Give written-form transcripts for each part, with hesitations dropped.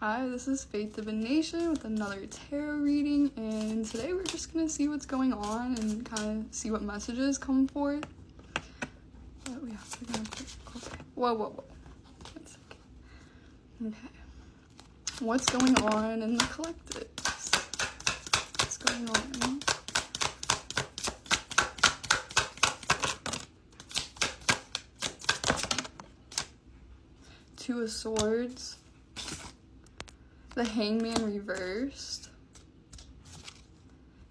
Hi, this is Faith Divination with another tarot reading, and today we're just gonna see what's going on and kind of see what messages come forth. But yeah, we're gonna okay. Whoa. 1 second. Okay. What's going on in the collectives? What's going on? Two of Swords. The Hangman reversed.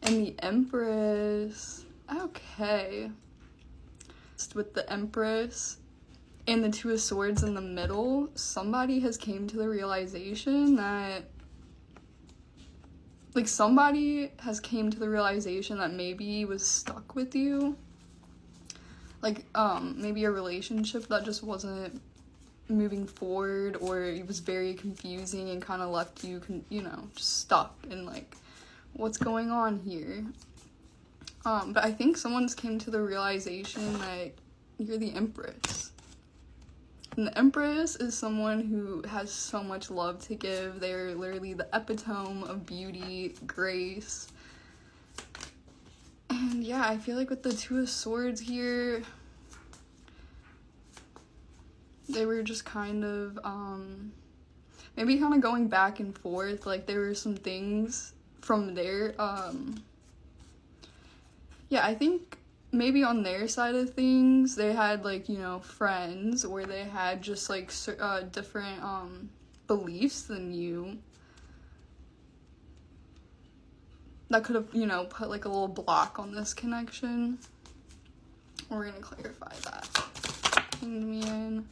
And the Empress. Okay. With the Empress and the Two of Swords in the middle, somebody has came to the realization that maybe was stuck with you. Maybe a relationship that just wasn't moving forward, or it was very confusing and kind of left you just stuck in what's going on here. But I think someone's came to the realization that you're the Empress, and the Empress is someone who has so much love to give. They're literally the epitome of beauty, grace, and yeah, I feel like with the Two of Swords here, they were just kind of, maybe kind of going back and forth. There were some things from there, yeah, I think maybe on their side of things, they had, friends, or they had just, different, beliefs than you. That could have, put, a little block on this connection. We're gonna clarify that. Pinged me in.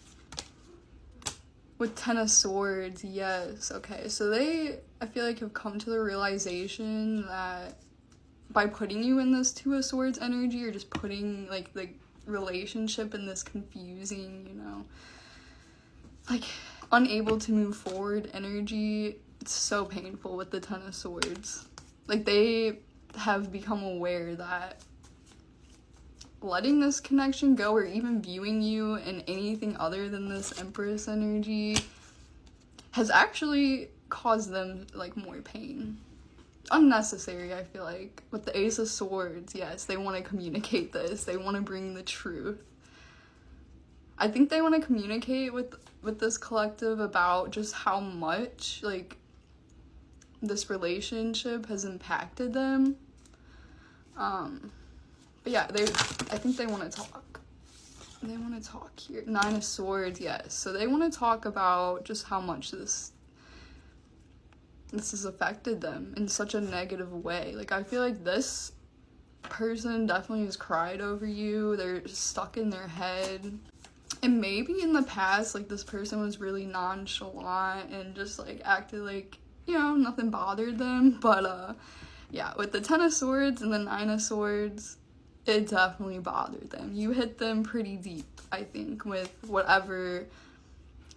With Ten of Swords, yes, okay, so I feel like have come to the realization that by putting you in this Two of Swords energy, or just putting, the relationship in this confusing, unable to move forward energy, it's so painful with the Ten of Swords. They have become aware that letting this connection go, or even viewing you in anything other than this Empress energy, has actually caused them more pain. Unnecessary, I feel like. With the Ace of Swords, yes, they want to communicate this. They want to bring the truth. I think they want to communicate with this collective about just how much this relationship has impacted them. But yeah, I think they want to talk. They want to talk here. Nine of Swords, yes. So they want to talk about just how much this has affected them in such a negative way. I feel like this person definitely has cried over you. They're stuck in their head. And maybe in the past, this person was really nonchalant and just, acted nothing bothered them. But, yeah, with the Ten of Swords and the Nine of Swords, it definitely bothered them. You hit them pretty deep, I think, with whatever.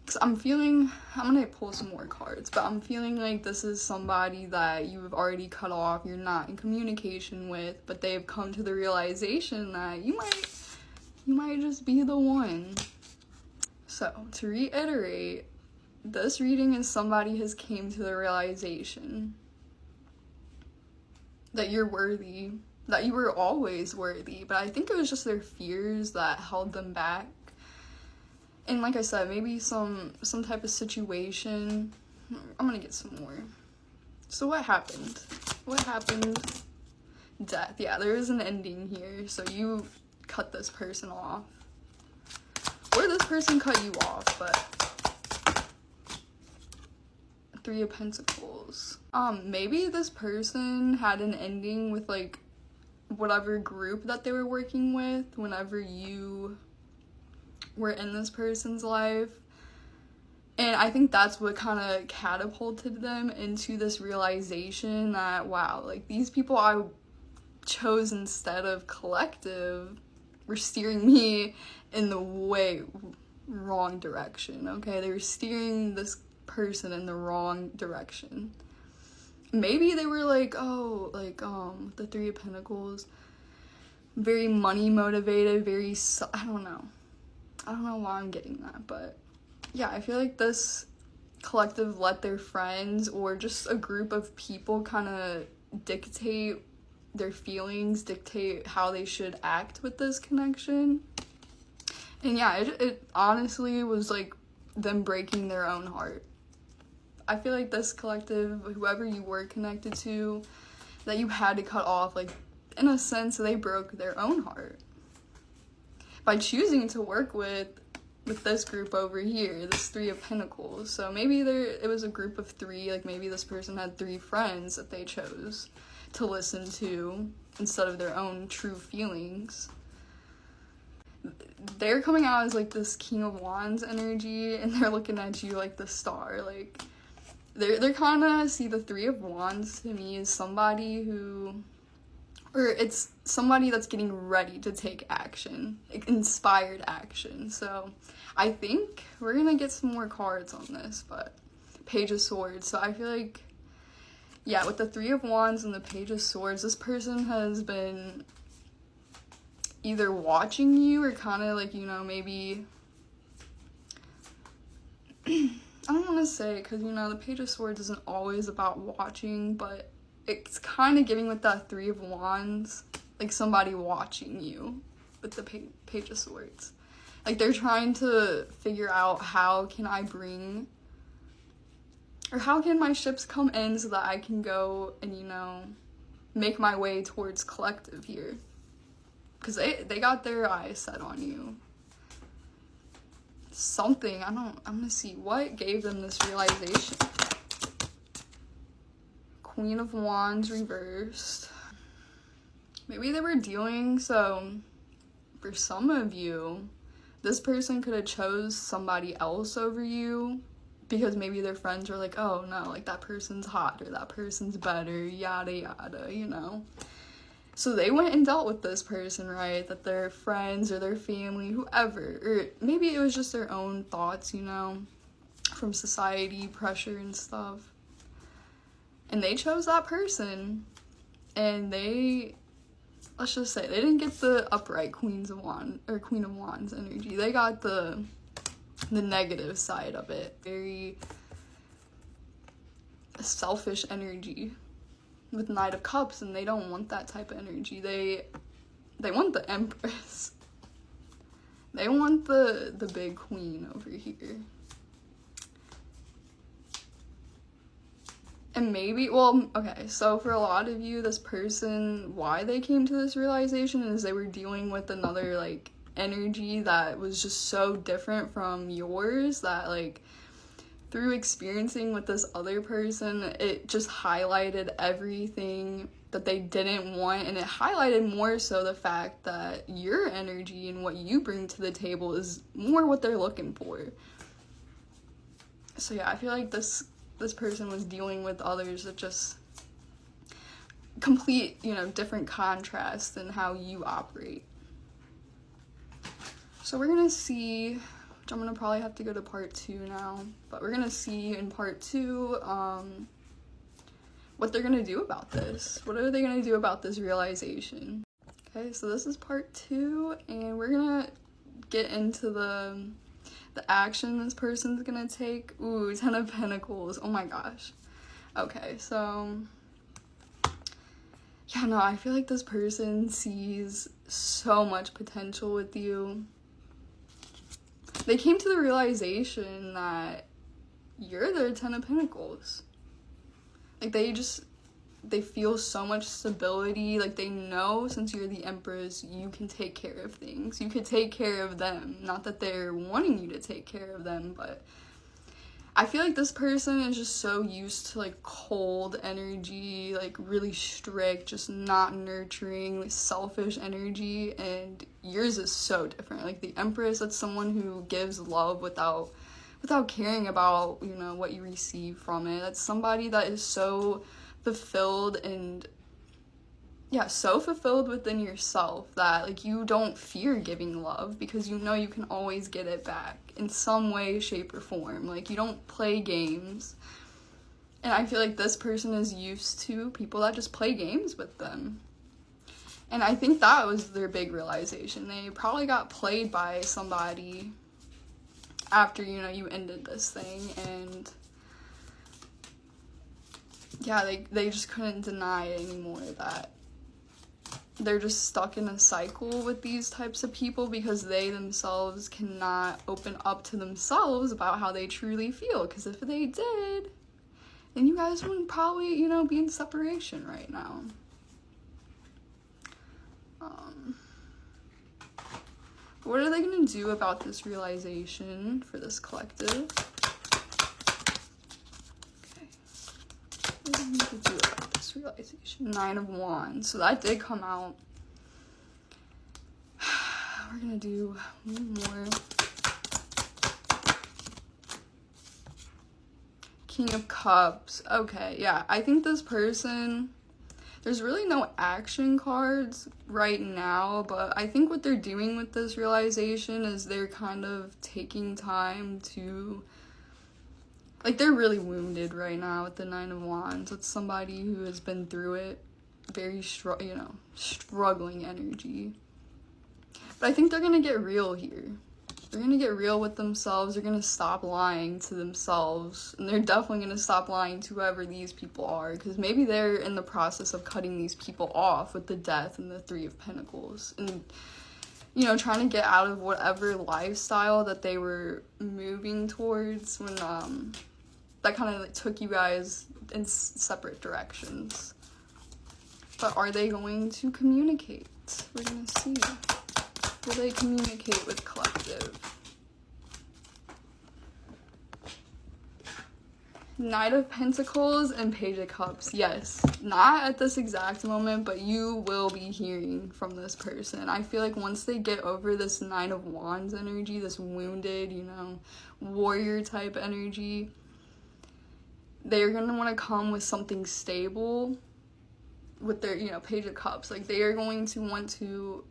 Because I'm gonna pull some more cards, but I'm feeling like this is somebody that you've already cut off, you're not in communication with, but they've come to the realization that you might just be the one. So, to reiterate, this reading is somebody has came to the realization that you're worthy, that you were always worthy, but I think it was just their fears that held them back. And like I said, maybe some type of situation. I'm gonna get some more. So what happened? Death. Yeah, there is an ending here. So you cut this person off, or this person cut you off, but Three of Pentacles. Maybe this person had an ending with whatever group that they were working with whenever you were in this person's life, and I think that's what kind of catapulted them into this realization that, wow, these people I chose instead of collective were steering me in the way wrong direction. Okay, they were steering this person in the wrong direction. Maybe they were the Three of Pentacles, very money motivated, I don't know why I'm getting that, but yeah, I feel like this collective let their friends or just a group of people kind of dictate their feelings, dictate how they should act with this connection. And yeah, it honestly was like them breaking their own heart. I feel like this collective, whoever you were connected to, that you had to cut off, like, in a sense, they broke their own heart by choosing to work with this group over here, this Three of Pentacles. So maybe it was a group of three, like maybe this person had three friends that they chose to listen to instead of their own true feelings. They're coming out as like this King of Wands energy, and they're looking at you like the star. Like they're kind of see the Three of Wands to me as somebody who, or it's somebody that's getting ready to take action, like inspired action. So I think we're gonna get some more cards on this, but Page of Swords. So I feel like, yeah, with the Three of Wands and the Page of Swords, this person has been either watching you or kind of like, you know, maybe, I don't want to say, because, you know, the Page of Swords isn't always about watching, but it's kind of giving with that Three of Wands, like somebody watching you with the Page of Swords. Like they're trying to figure out how can I bring, or how can my ships come in so that I can go and, you know, make my way towards collective here. Because they got their eyes set on you. Something, I'm gonna see what gave them this realization. Queen of Wands reversed. Maybe they were dealing, so for some of you, this person could have chose somebody else over you because maybe their friends were like, oh no, like that person's hot or that person's better, yada yada, you know. So they went and dealt with this person, right? That their friends or their family, whoever, or maybe it was just their own thoughts, you know, from society, pressure and stuff. And they chose that person. And they, let's just say, they didn't get the upright Queen of Wands energy. They got the negative side of it. Very selfish energy. With Knight of Cups, and they don't want that type of energy. They want the Empress. They want the big queen over here. And maybe, well, okay, so for a lot of you, this person, why they came to this realization is they were dealing with another, like, energy that was just so different from yours that, like, through experiencing with this other person, it just highlighted everything that they didn't want, and it highlighted more so the fact that your energy and what you bring to the table is more what they're looking for. So yeah, I feel like this person was dealing with others that just complete, you know, different contrast in how you operate. So we're gonna see, I'm gonna probably have to go to part 2 now, but we're gonna see in part 2 what they're gonna do about this. What are they gonna do about this realization? Okay, so this is part 2, and we're gonna get into the action this person's gonna take. Ooh, 10 of Pentacles. Oh my gosh. Okay, so yeah, no, I feel like this person sees so much potential with you. They came to the realization that you're their 10 of Pentacles. Like, they feel so much stability. Like, they know since you're the Empress, you can take care of things. You could take care of them. Not that they're wanting you to take care of them, but I feel like this person is just so used to, like, cold energy, like, really strict, just not nurturing, like, selfish energy, and yours is so different. Like, the Empress, that's someone who gives love without caring about, you know, what you receive from it. That's somebody that is so fulfilled and, yeah, so fulfilled within yourself that, like, you don't fear giving love because you know you can always get it back in some way, shape, or form. Like, you don't play games. And I feel like this person is used to people that just play games with them. And I think that was their big realization. They probably got played by somebody after, you know, you ended this thing, and yeah, they just couldn't deny it anymore that they're just stuck in a cycle with these types of people because they themselves cannot open up to themselves about how they truly feel. Because if they did, then you guys wouldn't probably, you know, be in separation right now. What are they going to do about this realization for this collective? Okay. What do they need to do about this realization? 9 of Wands. So that did come out. We're going to do one more. King of Cups. Okay, yeah. I think this person... There's really no action cards right now, but I think what they're doing with this realization is they're kind of taking time to... Like, they're really wounded right now with the 9 of Wands. It's somebody who has been through it. Very, struggling energy. But I think they're gonna get real here. They're gonna get real with themselves. They're gonna stop lying to themselves. And they're definitely gonna stop lying to whoever these people are. Because maybe they're in the process of cutting these people off with the Death and the 3 of Pentacles. And, you know, trying to get out of whatever lifestyle that they were moving towards when, that kind of like, took you guys in separate directions. But are they going to communicate? We're gonna see. Will they communicate with collective? Knight of Pentacles and Page of Cups. Yes, not at this exact moment, but you will be hearing from this person. I feel like once they get over this 9 of Wands energy, this wounded, you know, warrior type energy, they're going to want to come with something stable with their, you know, Page of Cups. Like, they are going to want to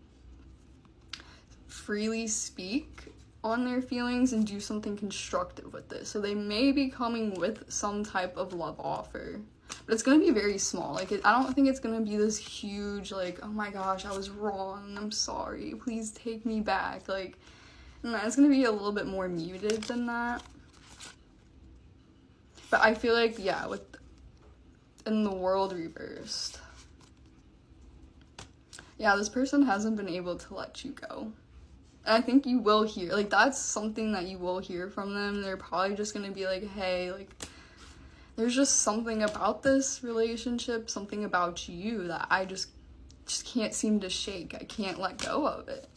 freely speak on their feelings and do something constructive with this. So they may be coming with some type of love offer, but it's going to be very small. Like, I don't think it's going to be this huge, like, oh my gosh, I was wrong, I'm sorry, please take me back. Like, no, it's going to be a little bit more muted than that. But I feel like, yeah, in the World reversed, yeah, this person hasn't been able to let you go. And I think you will hear, like, that's something that you will hear from them. They're probably just gonna be like, hey, like, there's just something about this relationship, something about you that I just can't seem to shake. I can't let go of it.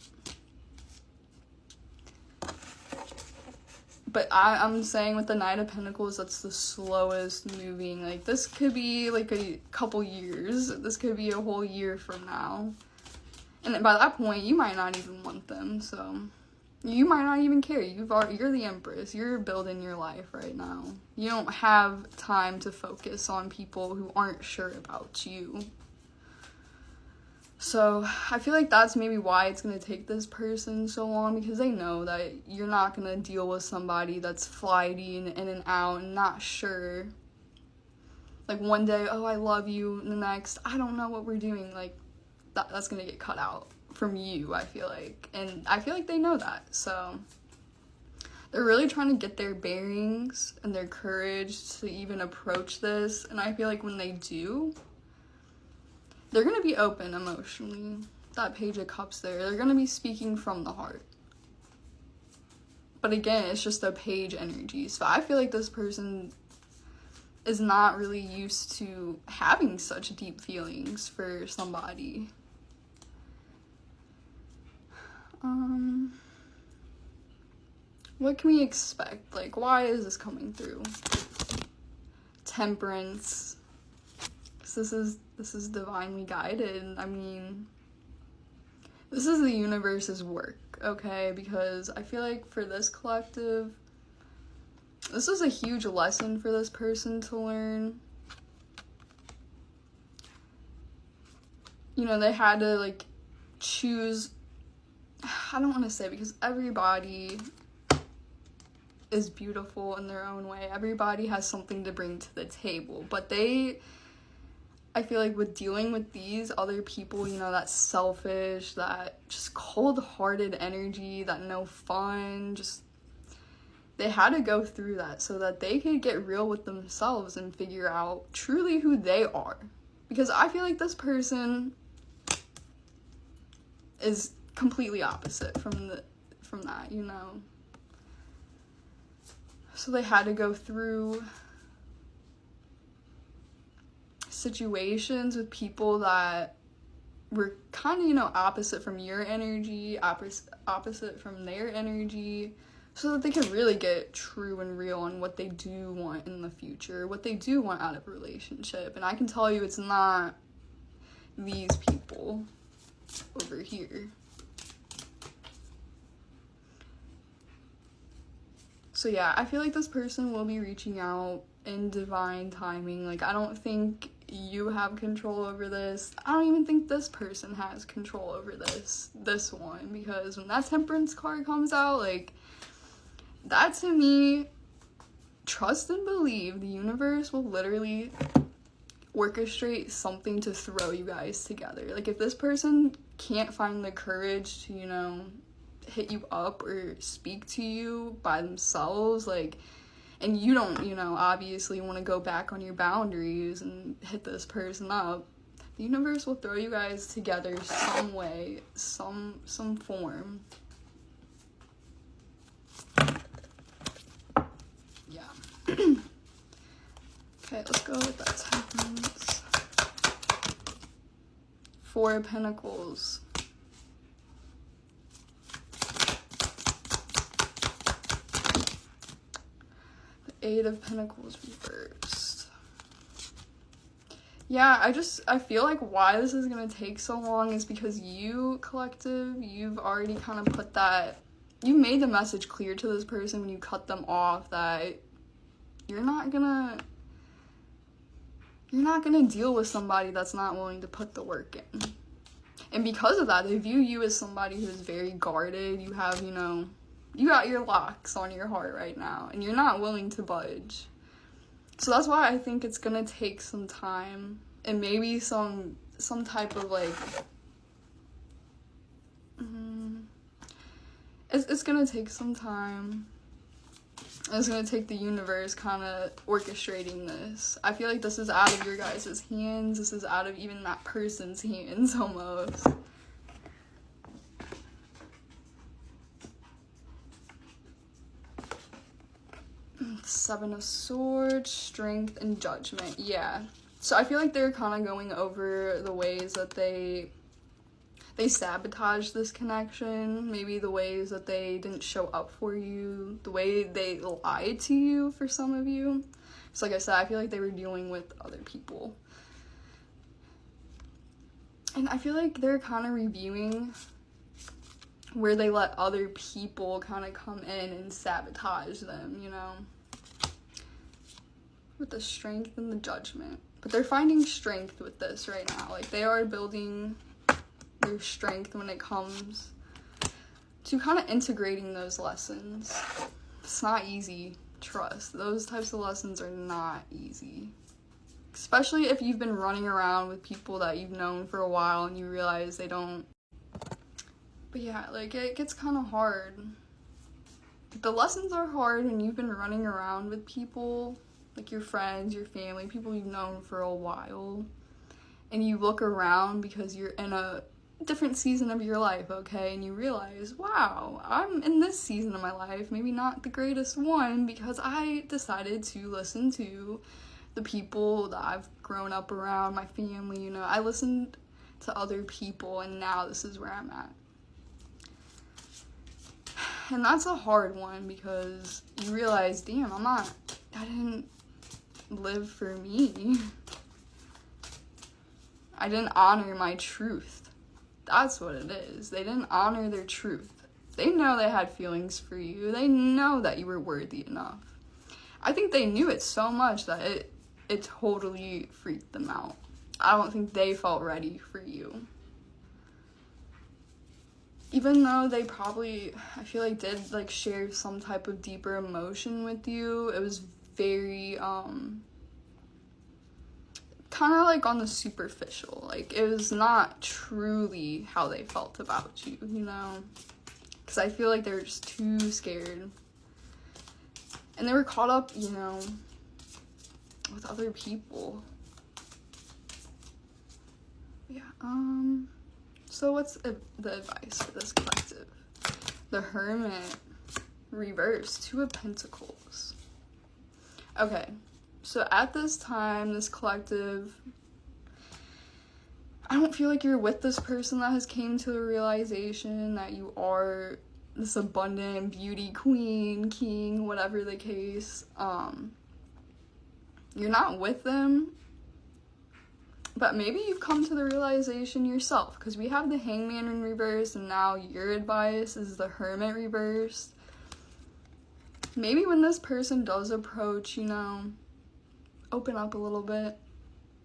But I'm saying with the Knight of Pentacles, that's the slowest moving. Like, this could be like a couple years. This could be a whole year from now. And by that point, you might not even want them, so you might not even care. You're the Empress. You're building your life right now. You don't have time to focus on people who aren't sure about you. So I feel like that's maybe why it's going to take this person so long, because they know that you're not going to deal with somebody that's flighty and in and out and not sure. Like, one day, oh, I love you, and the next, I don't know what we're doing. Like, that's gonna get cut out from you, I feel like. And I feel like they know that. So they're really trying to get their bearings and their courage to even approach this. And I feel like when they do, they're gonna be open emotionally. That Page of Cups there, they're gonna be speaking from the heart. But again, it's just a page energy. So I feel like this person is not really used to having such deep feelings for somebody. What can we expect? Like, why is this coming through? Temperance. This is divinely guided. I mean, this is the universe's work, okay? Because I feel like for this collective, this was a huge lesson for this person to learn. You know, they had to, like, choose. I don't want to say, because everybody is beautiful in their own way. Everybody has something to bring to the table. But I feel like with dealing with these other people, you know, that selfish, that just cold-hearted energy, that no fun, just, They had to go through that so that they could get real with themselves and figure out truly who they are. Because I feel like this person is completely opposite from that, you know. So they had to go through situations with people that were kind of, you know, opposite from your energy, opposite from their energy, so that they could really get true and real on what they do want in the future, what they do want out of a relationship. And I can tell you it's not these people over here. So yeah, I feel like this person will be reaching out in divine timing. Like, I don't think you have control over this. I don't even think this person has control over this one, because when that Temperance card comes out, like, that to me, trust and believe the universe will literally orchestrate something to throw you guys together. Like, if this person can't find the courage to, you know, hit you up or speak to you by themselves, like, and you don't, you know, obviously want to go back on your boundaries and hit this person up, the universe will throw you guys together some way, some form. Yeah. Okay, let's go with that Temperance. 4 of Pentacles. Eight of Pentacles reversed. Yeah, I feel like why this is gonna take so long is because you, collective, you've already kind of put that, you made the message clear to this person when you cut them off that you're not gonna deal with somebody that's not willing to put the work in. And because of that, they view you as somebody who is very guarded. You have, you know, you got your locks on your heart right now, and you're not willing to budge. So that's why I think it's gonna take some time, and maybe some type of, like, it's gonna take some time. It's gonna take the universe kind of orchestrating this. I feel like this is out of your guys' hands. This is out of even that person's hands, almost. Seven of Swords, Strength, and Judgment. Yeah. So I feel like they're kind of going over the ways that they sabotage this connection. Maybe the ways that they didn't show up for you. The way they lied to you for some of you. So like I said, I feel like they were dealing with other people. And I feel like they're kind of reviewing where they let other people kind of come in and sabotage them, you know? With the Strength and the Judgment. But they're finding strength with this right now. Like, they are building their strength when it comes to kind of integrating those lessons. It's not easy, trust. Those types of lessons are not easy. Especially if you've been running around with people that you've known for a while and you realize they don't. But yeah, like, it gets kind of hard. The lessons are hard when you've been running around with people, like your friends, your family, people you've known for a while, and you look around because you're in a different season of your life, okay, and you realize, wow, I'm in this season of my life, maybe not the greatest one, because I decided to listen to the people that I've grown up around, my family, you know, I listened to other people, and now this is where I'm at. And that's a hard one, because you realize, damn, I didn't live for me. I didn't honor my truth. That's what it is. They didn't honor their truth. They know they had feelings for you. They know that you were worthy enough. I think they knew it so much that it totally freaked them out. I don't think they felt ready for you. Even though they probably, I feel like, did, like, share some type of deeper emotion with you, it was very, kind of, like, on the superficial. Like, it was not truly how they felt about you, you know? Because I feel like they were just too scared And they were caught up, you know, with other people. Yeah, so what's the advice for this collective? The Hermit, reverse, Two of Pentacles. Okay, so at this time, this collective, I don't feel like you're with this person that has came to the realization that you are this abundant beauty queen, king, whatever the case. You're not with them, but maybe you've come to the realization yourself, because we have the Hangman in reverse, and now your advice is the Hermit reversed. Maybe when this person does approach, you know, open up a little bit.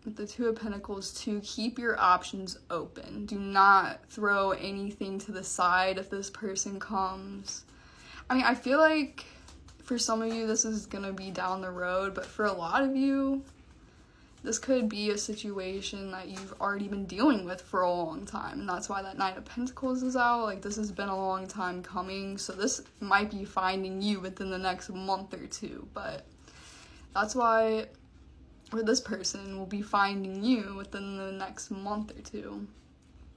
With the Two of Pentacles, to keep your options open. Do not throw anything to the side if this person comes. I mean, I feel like for some of you, this is gonna be down the road, but for a lot of you, this could be a situation that you've already been dealing with for a long time, and that's why that Nine of Pentacles is out. Like, this has been a long time coming, so this might be finding you within the next month or two, but that's why, or this person will be finding you within the next month or two.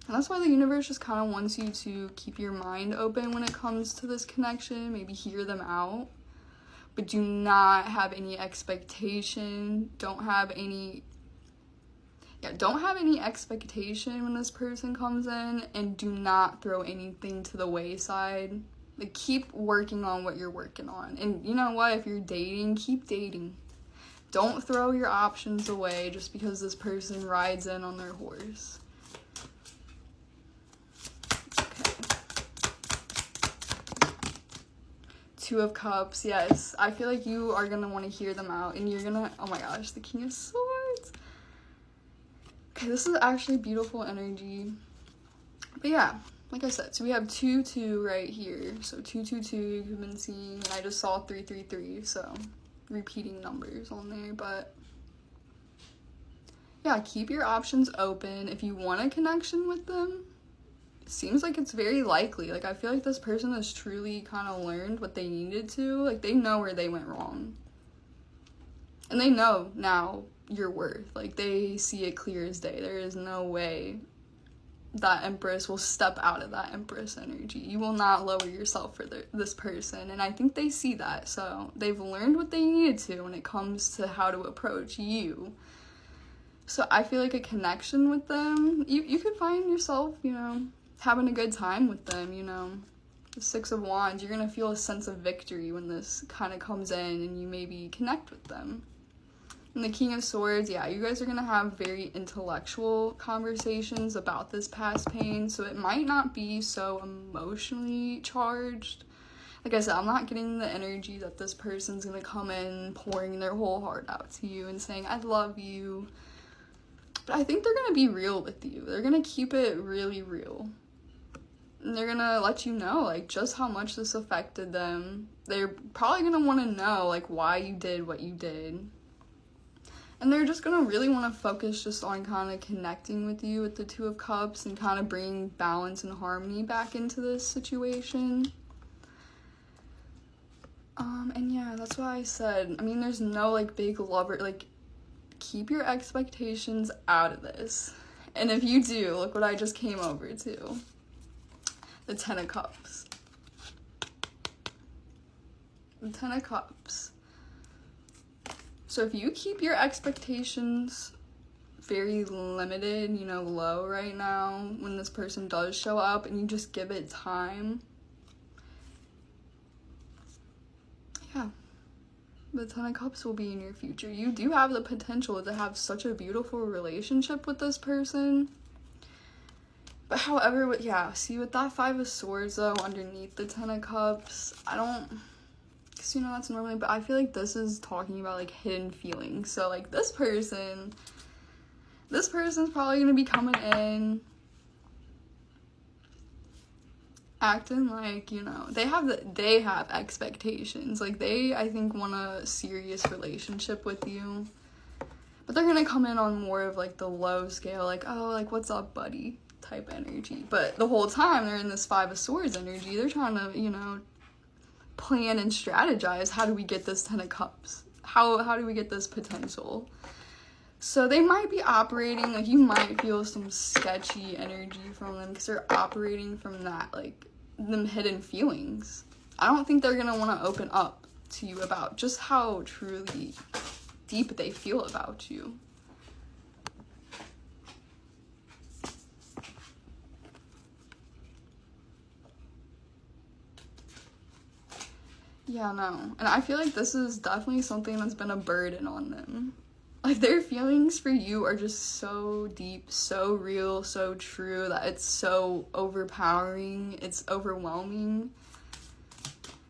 And that's why the universe just kind of wants you to keep your mind open when it comes to this connection, maybe hear them out, but do not have any expectation. Don't have any expectation when this person comes in, and do not throw anything to the wayside. Like, keep working on what you're working on. And you know what? If you're dating, keep dating. Don't throw your options away just because this person rides in on their horse. Two of Cups, yes. I feel like you are going to want to hear them out, and you're going to, oh my gosh, the King of Swords. Okay, this is actually beautiful energy. But yeah, like I said, so we have 2-2 right here. So 2-2-2 you've been seeing, and I just saw 3-3-3, so repeating numbers on there. But yeah, keep your options open. If you want a connection with them, seems like it's very likely. Like, I feel like this person has truly kind of learned what they needed to. Like, they know where they went wrong. And they know now your worth. Like, they see it clear as day. There is no way that Empress will step out of that Empress energy. You will not lower yourself for this person. And I think they see that. So they've learned what they needed to when it comes to how to approach you. So I feel like a connection with them, you could find yourself, you know, having a good time with them, you know. The Six of Wands, you're going to feel a sense of victory when this kind of comes in and you maybe connect with them. And the King of Swords, yeah, you guys are going to have very intellectual conversations about this past pain, so it might not be so emotionally charged. Like I said, I'm not getting the energy that this person's going to come in pouring their whole heart out to you and saying, I love you. But I think they're going to be real with you. They're going to keep it really real. And they're gonna let you know, like, just how much this affected them. They're probably gonna want to know, like, why you did what you did. And they're just gonna really want to focus just on kind of connecting with you with the Two of Cups and kind of bringing balance and harmony back into this situation. And yeah, that's why I said, I mean, there's no, like, big lover, like, keep your expectations out of this. And if you do, look what I just came over to. The Ten of Cups. The Ten of Cups. So if you keep your expectations very limited, you know, low right now, when this person does show up and you just give it time, yeah, the Ten of Cups will be in your future. You do have the potential to have such a beautiful relationship with this person. But however, yeah, see, with that Five of Swords, though, underneath the Ten of Cups, I don't, because, you know, that's normally, but I feel like this is talking about, like, hidden feelings. So, like, this person's probably going to be coming in, acting like, you know, they have expectations. Like, they, I think, want a serious relationship with you. But they're going to come in on more of, like, the low scale, like, oh, like, what's up, buddy? Type energy. But the whole time they're in this Five of Swords energy, they're trying to, you know, plan and strategize, how do we get this 10 of cups? How do we get this potential? So they might be operating, like, you might feel some sketchy energy from them because they're operating from that, like, them hidden feelings. I don't think they're gonna want to open up to you about just how truly deep they feel about you. Yeah, no. And I feel like this is definitely something that's been a burden on them. Like, their feelings for you are just so deep, so real, so true that it's so overpowering, it's overwhelming.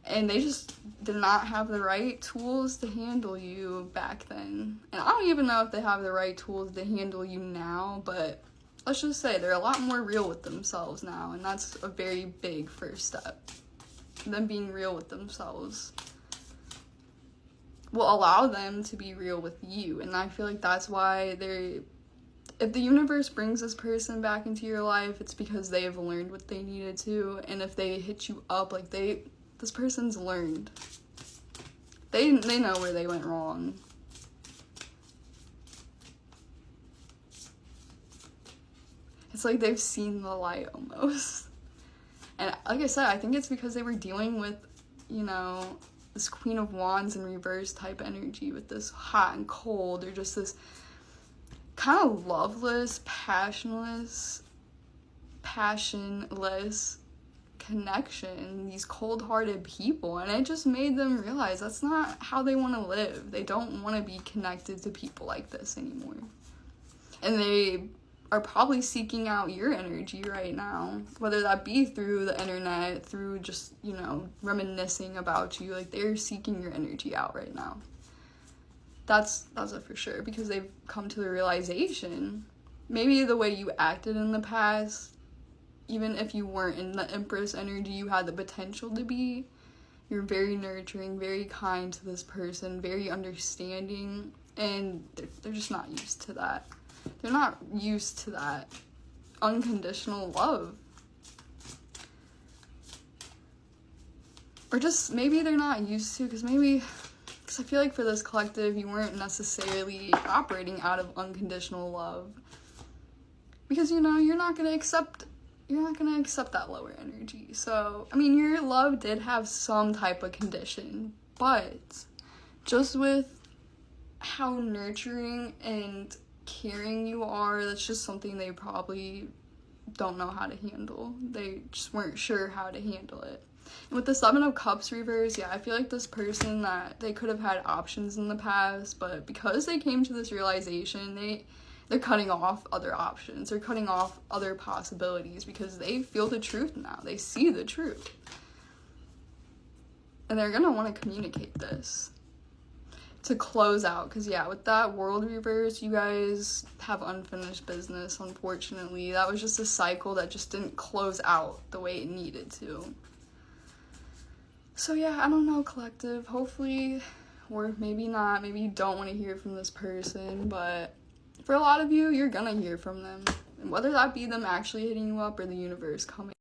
And they just did not have the right tools to handle you back then. And I don't even know if they have the right tools to handle you now, but let's just say they're a lot more real with themselves now, and that's a very big first step. Them being real with themselves will allow them to be real with you. And I feel like that's why if the universe brings this person back into your life, it's because they have learned what they needed to. And if they hit you up, like, this person's learned. They know where they went wrong. It's like they've seen the light almost. And like I said, I think it's because they were dealing with, you know, this Queen of Wands in reverse type energy with this hot and cold, or just this kind of loveless, passionless connection, these cold-hearted people. And it just made them realize that's not how they want to live. They don't want to be connected to people like this anymore. And they are probably seeking out your energy right now, whether that be through the internet, through just, you know, reminiscing about you. Like, they're seeking your energy out right now. That's it for sure, because they've come to the realization, maybe the way you acted in the past, even if you weren't in the Empress energy you had the potential to be, you're very nurturing, very kind to this person, very understanding, and they're just not used to that. They're not used to that unconditional love. Or just maybe they're not used to, because I feel like for this collective, you weren't necessarily operating out of unconditional love. Because, you know, you're not going to accept that lower energy. So, I mean, your love did have some type of condition, but just with how nurturing and caring you are, that's just something they probably don't know how to handle. They just weren't sure how to handle it. And with the 7 of Cups reverse, yeah, I feel like this person, that they could have had options in the past, but because they came to this realization, they're cutting off other options. They're cutting off other possibilities because they feel the truth now. They see the truth. And they're gonna want to communicate this to close out, because yeah, with that World reverse, you guys have unfinished business, unfortunately. That was just a cycle that just didn't close out the way it needed to. So yeah, I don't know, collective, hopefully, or maybe not, maybe you don't want to hear from this person, but for a lot of you, you're gonna hear from them, and whether that be them actually hitting you up or the universe coming